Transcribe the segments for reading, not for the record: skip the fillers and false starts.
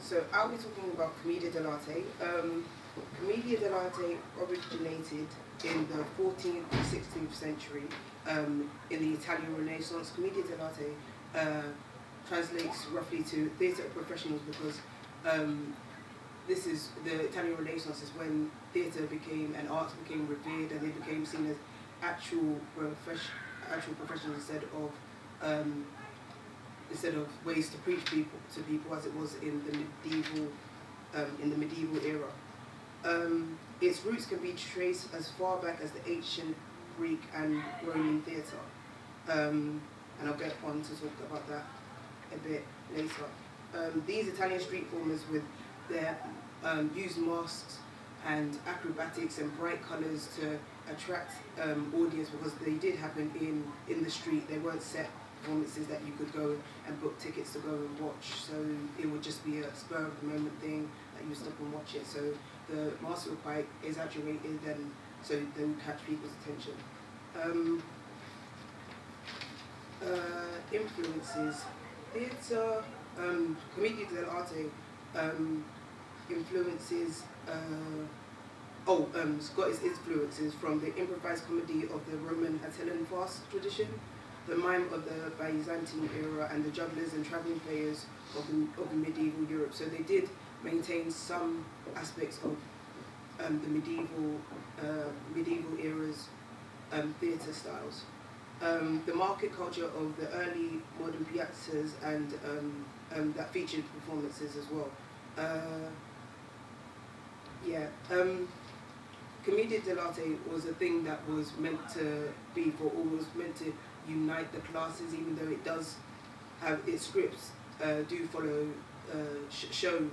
So I'll be talking about Comedia Dell'arte. Commedia dell'arte originated in the 14th and 16th century in the Italian Renaissance. Commedia dell'arte translates roughly to theatre of professionals because this is the Italian Renaissance is when theatre became and arts became revered and they became seen as actual professionals instead of ways to preach to people as it was in the medieval era. Its roots can be traced as far back as the ancient Greek and Roman theatre, and I'll get on to talk about that a bit later. These Italian street performers with their used masks and acrobatics and bright colours to attract audience because they did happen in the street. They weren't set performances that you could go and book tickets to go and watch, so it would just be a spur of the moment thing that you stop and watch it. So the masks were quite exaggerated and so they would catch people's attention. Influences. Theatre, Comedia dell'arte influences, it's got its influences from the improvised comedy of the Roman Attilan farce tradition, the mime of the Byzantine era, and the jugglers and travelling players of medieval Europe. So they did maintain some aspects of the medieval era's theatre styles. The market culture of the early modern piazzas and that featured performances as well. Commedia dell'arte was a thing that was meant to be for all, was meant to unite the classes, even though it does have its scripts do follow, show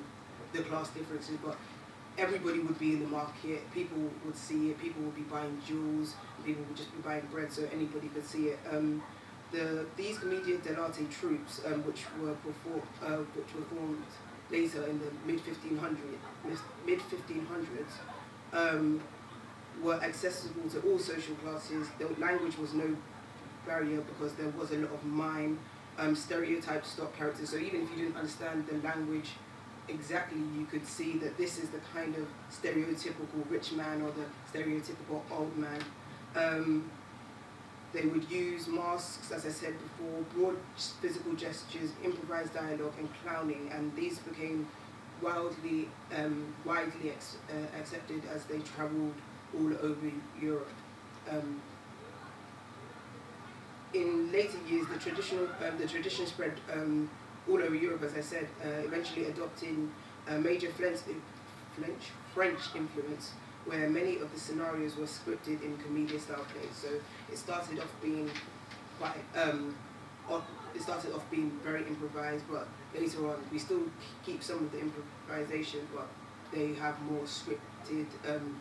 the class differences, but everybody would be in the market, people would see it, people would be buying jewels, people would just be buying bread, so anybody could see it. These Commedia dell'arte troupes, which were formed later in the mid-1500s, were accessible to all social classes. The language was no barrier because there was a lot of mime, stereotype stock characters, so even if you didn't understand the language exactly, you could see that this is the kind of stereotypical rich man or the stereotypical old man. They would use masks, as I said before, broad physical gestures, improvised dialogue, and clowning, and these became widely accepted as they travelled all over Europe. In later years, the tradition spread all over Europe, as I said, eventually adopting a major French influence, where many of the scenarios were scripted in commedia-style plays. So it started off being very improvised, but later on we still keep some of the improvisation, but they have more scripted.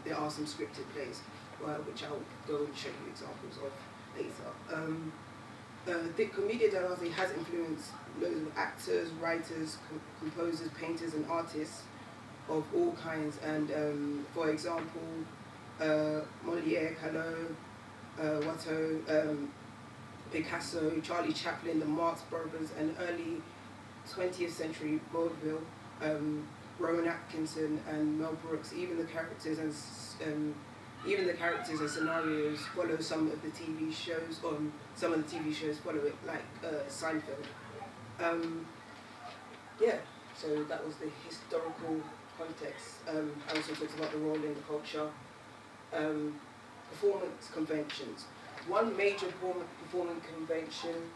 There are some scripted plays, which I'll go and show you examples of later. The Commedia dell'arte has influenced loads of actors, writers, composers, painters, and artists of all kinds. And for example, Molière, Callot, Watteau, Picasso, Charlie Chaplin, the Marx Brothers, and early 20th century vaudeville, Rowan Atkinson and Mel Brooks. Even the characters and scenarios follow some of the TV shows. Some of the TV shows follow it, like Seinfeld. So that was the historical context. I also talked about the role in the culture. Performance conventions. One major performing convention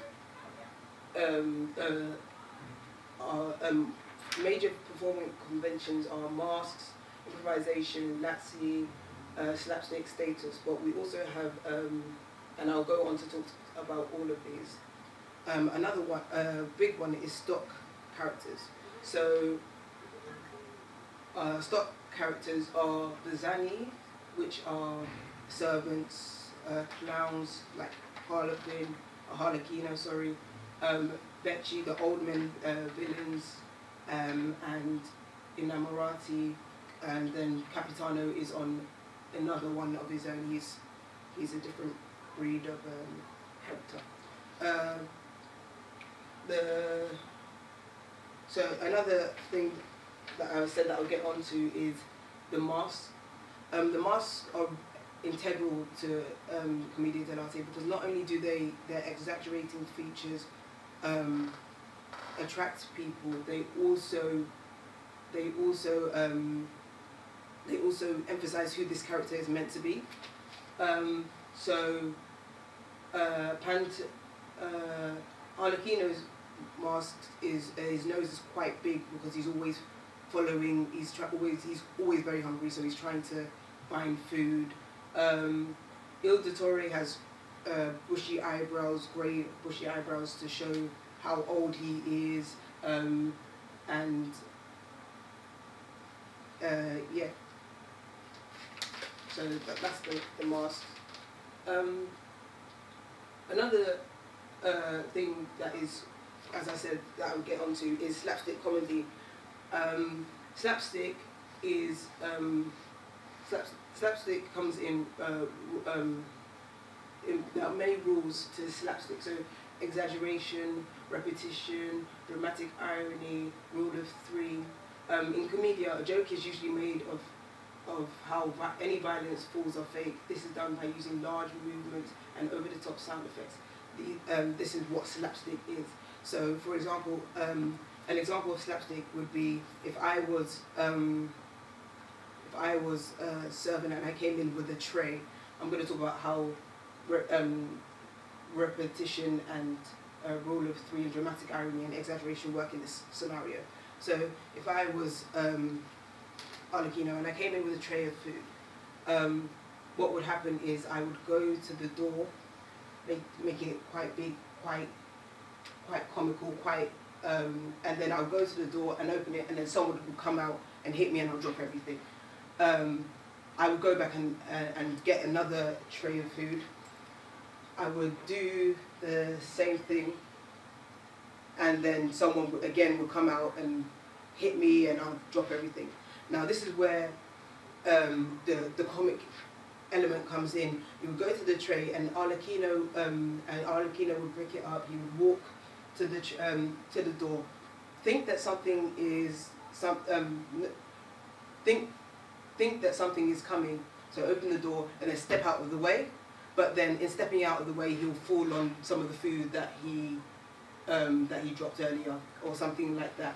major performing conventions are masks, improvisation, Lazzi, slapstick status, but we also have, and I'll go on to talk about all of these. Another one, big one, is stock characters. So stock characters are the Zanni, which are servants, clowns like Harlequino, Becci, the old men villains, and Innamorati, and then Capitano is on another one of his own. He's a different breed of character. So another thing that I said that I'll get onto is the masks. The masks are integral to Comedia Dell'arte because not only do their exaggerating features attract people, they also emphasize who this character is meant to be. Arlecchino's mask his nose is quite big because he's always following. He's always very hungry, so he's trying to find food. Il Dottore has bushy eyebrows, grey bushy eyebrows to show how old he is, and yeah. So that's the mask. Another thing that is, as I said, that I'll get onto is slapstick comedy. Slapstick is slapstick comes in. There are many rules to slapstick. So exaggeration, repetition, dramatic irony, rule of three. In Comedia, a joke is usually made of how any violence falls are fake. This is done by using large movements and over-the-top sound effects. This is what slapstick is. So, for example, an example of slapstick would be if I was a servant and I came in with a tray. I'm going to talk about how repetition and rule of three and dramatic irony and exaggeration work in this scenario. So, if I was Arlecchino and I came in with a tray of food, what would happen is I would go to the door, making it quite big, quite comical, and then I'll go to the door and open it, and then someone would come out and hit me and I'll drop everything. I would go back and get another tray of food. I would do the same thing, and then someone again would come out and hit me and I'll drop everything. Now this is where the comic element comes in. You would go to the tray and Arlecchino would pick it up. He would walk to the door, think that something is think that something is coming. So open the door and then step out of the way. But then in stepping out of the way, he'll fall on some of the food that he dropped earlier or something like that.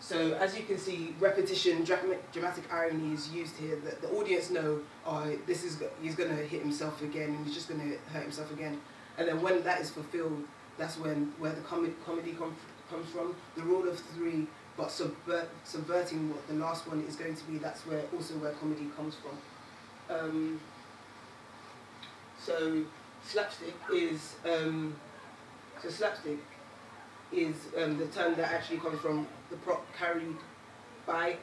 So as you can see, repetition, dramatic irony is used here. The audience know, he's going to hit himself again, and he's just going to hurt himself again. And then when that is fulfilled, that's where the comedy comes from. The rule of three, but subverting what the last one is going to be. That's where comedy comes from. So slapstick is the term that actually comes from the prop carried by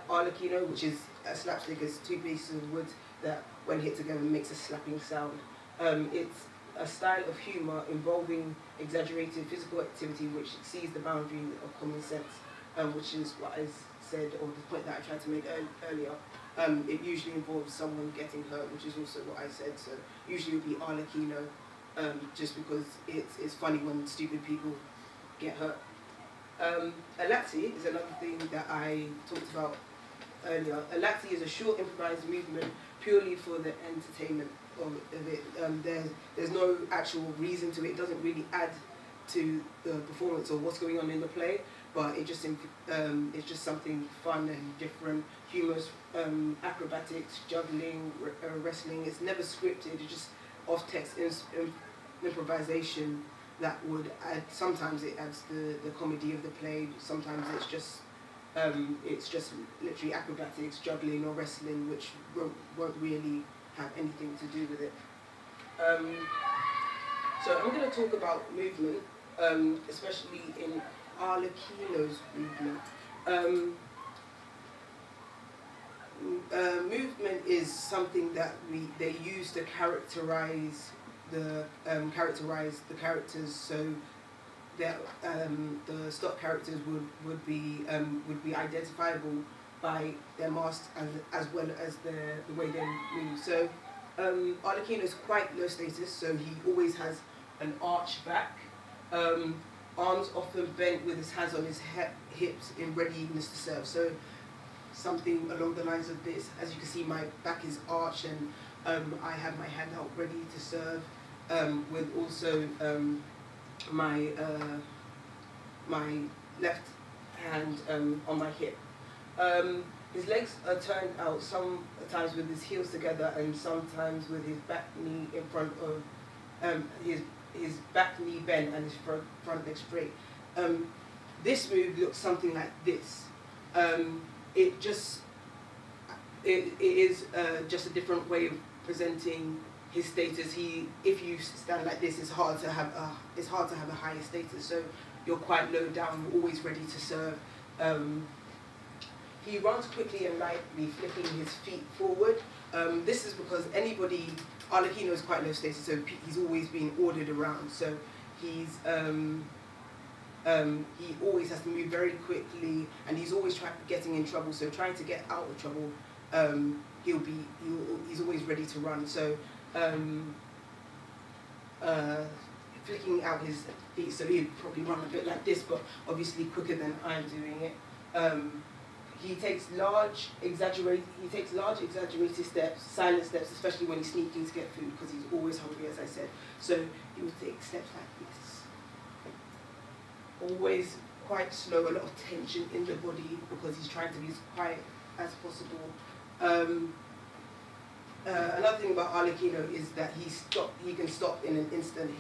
Arlecchino, which is a slapstick is two pieces of wood that, when hit together, makes a slapping sound. It's a style of humour involving exaggerated physical activity which exceeds the boundary of common sense, which is what I said, or the point that I tried to make earlier. It usually involves someone getting hurt, which is also what I said. So usually it would be Arlecchino, just because it's funny when stupid people get hurt. Alatti is another thing that I talked about earlier. Alatti is a short improvised movement purely for the entertainment of it. There's no actual reason to it. It doesn't really add to the performance or what's going on in the play, but it's just something fun and different, humorous, acrobatics, juggling, wrestling. It's never scripted. It's just off-text improvisation that would add. Sometimes it adds the comedy of the play. Sometimes it's just literally acrobatics, juggling or wrestling, which won't really have anything to do with it. So I'm going to talk about movement, especially in Arlecchino's movement. Movement is something that they use to characterize the characters, so that the stock characters would be identifiable by their masks as well as the way they move. So Arlecchino is quite low status, so he always has an arched back. arms often bent with his hands on his hips in readiness to serve. So something along the lines of this. As you can see, my back is arched, and I have my hand out ready to serve, with also my my left hand on my hip. His legs are turned out sometimes with his heels together, and sometimes with his back knee in front of his back knee bent and his front leg straight. This move looks something like this. It is just a different way of presenting his status. If you stand like this, it's hard to have a higher status. So you're quite low down, always ready to serve. He runs quickly and lightly, flipping his feet forward. This is because Arlecchino is quite low status, so he's always being ordered around. So he always has to move very quickly, and he's always getting in trouble. So trying to get out of trouble, he's always ready to run. So flicking out his feet, so he'd probably run a bit like this, but obviously quicker than I'm doing it. He takes large, exaggerated steps, silent steps, especially when he's sneaking to get food, because he's always hungry, as I said. So he would take steps like this. Always quite slow, a lot of tension in the body, because he's trying to be as quiet as possible. Another thing about Arlecchino is that he can stop in an instant.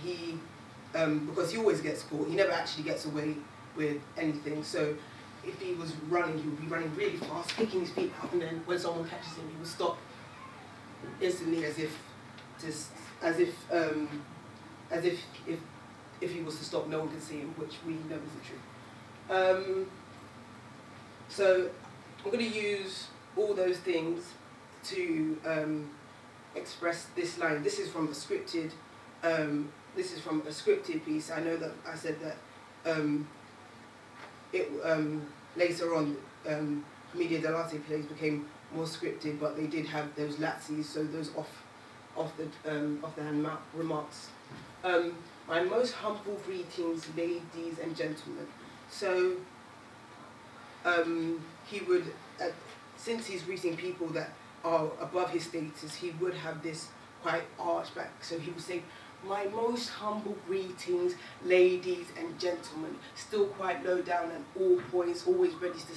Because he always gets caught, he never actually gets away with anything. So if he was running, he would be running really fast, kicking his feet out, and then when someone catches him, he would stop instantly, as if if he was to stop, no one could see him, which we know is the truth. So I'm going to use all those things to express this line. This is from a scripted. This is from a scripted piece. I know that I said that later on, Comedia Dell'arte plays became more scripted, but they did have those lazzi's, so those off the hand remarks. My most humble greetings, ladies and gentlemen. So he would, since he's greeting people that are above his status, he would have this quite arched back. So he would say, "My most humble greetings, ladies and gentlemen," still quite low down at all points, always ready to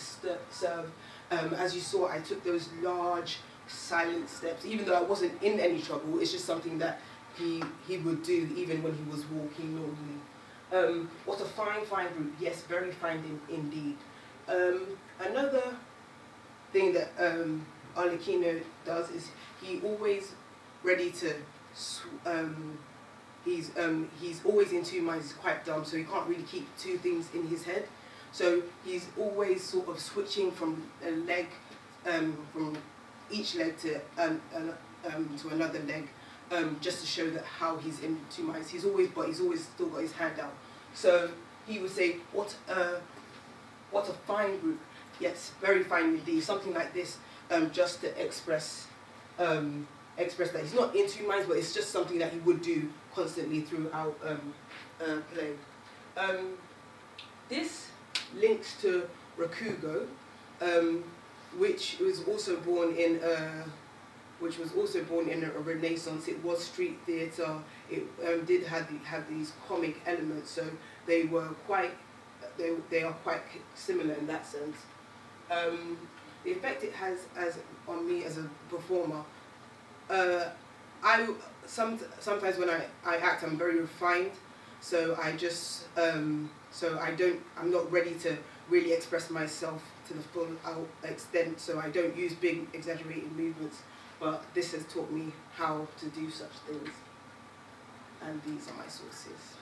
serve. As you saw, I took those large, silent steps, even though I wasn't in any trouble. It's just something that he would do even when he was walking normally. What a fine, fine group. Yes, very fine indeed. Another thing that Arlecchino does is he always ready to he's always in two minds. He's quite dumb, so he can't really keep two things in his head. So he's always sort of switching from a leg, from each leg to another leg, just to show that how he's in two minds. He's always still got his hand out. So he would say, "What a fine group." Yes, very fine indeed. Something like this, just to express that he's not in two minds, but it's just something that he would do constantly throughout play. This links to Rakugo, which was also born in a Renaissance. It was street theatre. It did have these comic elements, so they are quite similar in that sense. The effect it has on me as a performer. Sometimes when I act, I'm very refined, so I'm not ready to really express myself to the full extent, so I don't use big exaggerated movements, but this has taught me how to do such things, and these are my sources.